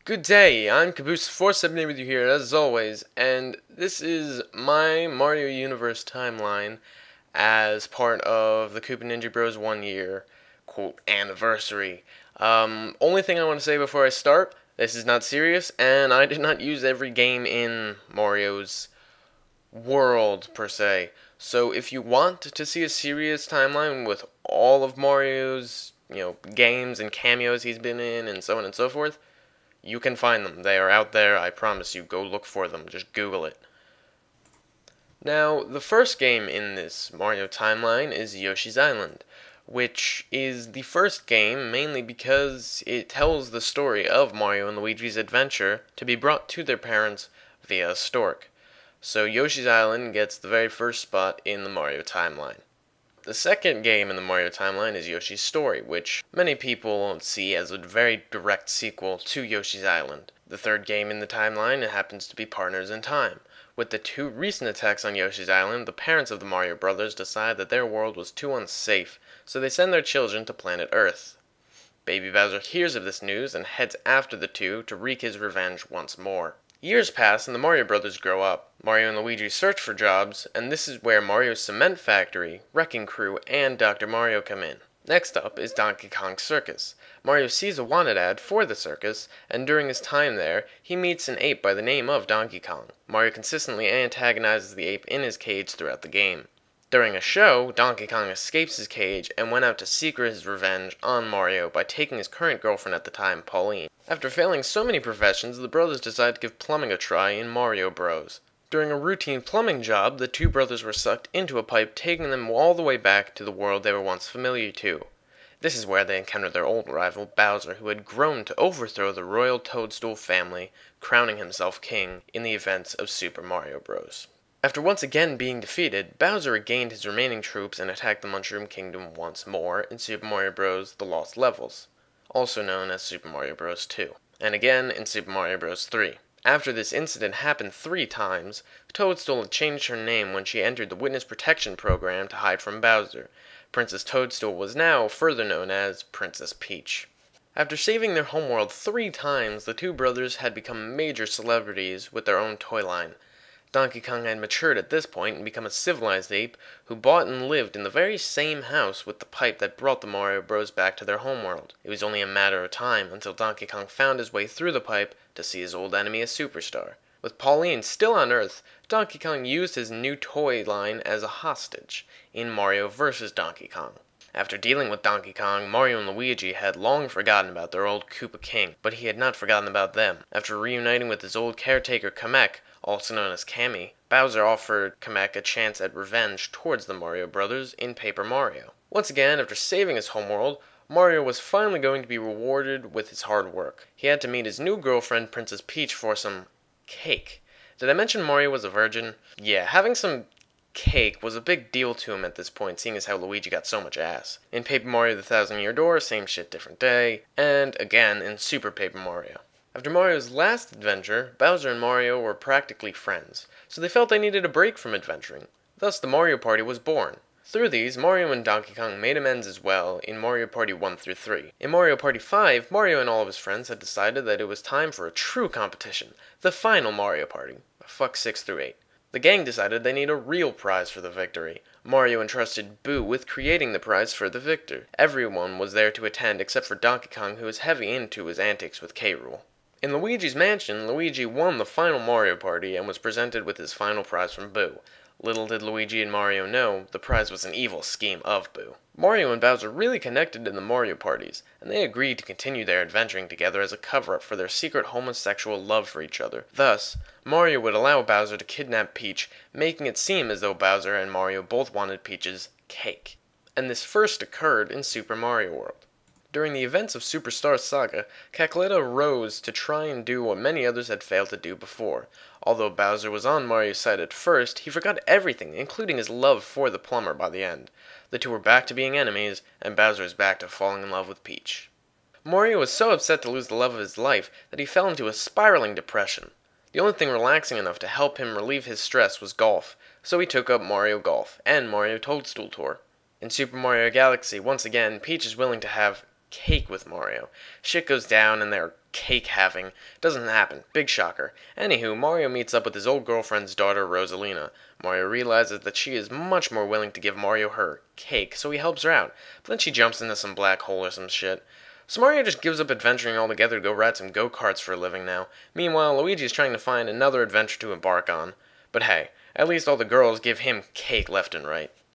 Good day, I'm Caboose 470 with you here as always, and this is my Mario Universe timeline as part of the Koopa Ninja Bros 1 year, quote, anniversary. Only thing I want to say before I start, this is not serious, and I did not use every game in Mario's world, per se. So if you want to see a serious timeline with all of Mario's, games and cameos he's been in and so on and so forth, you can find them. They are out there, I promise you. Go look for them. Just Google it. Now, the first game in this Mario timeline is Yoshi's Island, which is the first game mainly because it tells the story of Mario and Luigi's adventure to be brought to their parents via a stork. So Yoshi's Island gets the very first spot in the Mario timeline. The second game in the Mario timeline is Yoshi's Story, which many people see as a very direct sequel to Yoshi's Island. The third game in the timeline happens to be Partners in Time. With the two recent attacks on Yoshi's Island, the parents of the Mario brothers decide that their world was too unsafe, so they send their children to planet Earth. Baby Bowser hears of this news and heads after the two to wreak his revenge once more. Years pass and the Mario brothers grow up. Mario and Luigi search for jobs, and this is where Mario's Cement Factory, Wrecking Crew, and Dr. Mario come in. Next up is Donkey Kong's Circus. Mario sees a wanted ad for the circus, and during his time there, he meets an ape by the name of Donkey Kong. Mario consistently antagonizes the ape in his cage throughout the game. During a show, Donkey Kong escapes his cage and went out to seek his revenge on Mario by taking his current girlfriend at the time, Pauline. After failing so many professions, the brothers decide to give plumbing a try in Mario Bros. During a routine plumbing job, the two brothers were sucked into a pipe, taking them all the way back to the world they were once familiar to. This is where they encountered their old rival, Bowser, who had grown to overthrow the royal Toadstool family, crowning himself king in the events of Super Mario Bros. After once again being defeated, Bowser regained his remaining troops and attacked the Mushroom Kingdom once more in Super Mario Bros. The Lost Levels, also known as Super Mario Bros. 2, and again in Super Mario Bros. 3. After this incident happened 3 times, Toadstool had changed her name when she entered the Witness Protection Program to hide from Bowser. Princess Toadstool was now further known as Princess Peach. After saving their homeworld 3 times, the two brothers had become major celebrities with their own toy line. Donkey Kong had matured at this point and become a civilized ape who bought and lived in the very same house with the pipe that brought the Mario Bros back to their homeworld. It was only a matter of time until Donkey Kong found his way through the pipe to see his old enemy, a superstar. With Pauline still on Earth, Donkey Kong used his new toy line as a hostage in Mario vs. Donkey Kong. After dealing with Donkey Kong, Mario and Luigi had long forgotten about their old Koopa King, but he had not forgotten about them. After reuniting with his old caretaker Kamek, also known as Cammy, Bowser offered Kamek a chance at revenge towards the Mario brothers in Paper Mario. Once again, after saving his homeworld, Mario was finally going to be rewarded with his hard work. He had to meet his new girlfriend, Princess Peach, for some cake. Did I mention Mario was a virgin? Yeah, having some cake was a big deal to him at this point, seeing as how Luigi got so much ass. In Paper Mario the Thousand Year Door, same shit, different day, and again in Super Paper Mario. After Mario's last adventure, Bowser and Mario were practically friends, so they felt they needed a break from adventuring. Thus the Mario Party was born. Through these, Mario and Donkey Kong made amends as well in Mario Party 1 through 3. In Mario Party 5, Mario and all of his friends had decided that it was time for a true competition, the final Mario Party. Fuck 6 through 8. The gang decided they need a real prize for the victory. Mario entrusted Boo with creating the prize for the victor. Everyone was there to attend except for Donkey Kong, who was heavy into his antics with K. Rool. In Luigi's mansion, Luigi won the final Mario Party and was presented with his final prize from Boo. Little did Luigi and Mario know, the prize was an evil scheme of Boo. Mario and Bowser really connected in the Mario parties, and they agreed to continue their adventuring together as a cover-up for their secret homosexual love for each other. Thus, Mario would allow Bowser to kidnap Peach, making it seem as though Bowser and Mario both wanted Peach's cake. And this first occurred in Super Mario World. During the events of Superstar Saga, Cackletta rose to try and do what many others had failed to do before. Although Bowser was on Mario's side at first, he forgot everything, including his love for the plumber by the end. The two were back to being enemies, and Bowser is back to falling in love with Peach. Mario was so upset to lose the love of his life that he fell into a spiraling depression. The only thing relaxing enough to help him relieve his stress was golf, so he took up Mario Golf and Mario Toadstool Tour. In Super Mario Galaxy, once again, Peach is willing to have cake with Mario. Shit goes down and they're cake having. Doesn't happen. Big shocker. Anywho, Mario meets up with his old girlfriend's daughter, Rosalina. Mario realizes that she is much more willing to give Mario her cake, so he helps her out. But then she jumps into some black hole or some shit. So Mario just gives up adventuring altogether to go ride some go-karts for a living now. Meanwhile, Luigi is trying to find another adventure to embark on. But hey, at least all the girls give him cake left and right.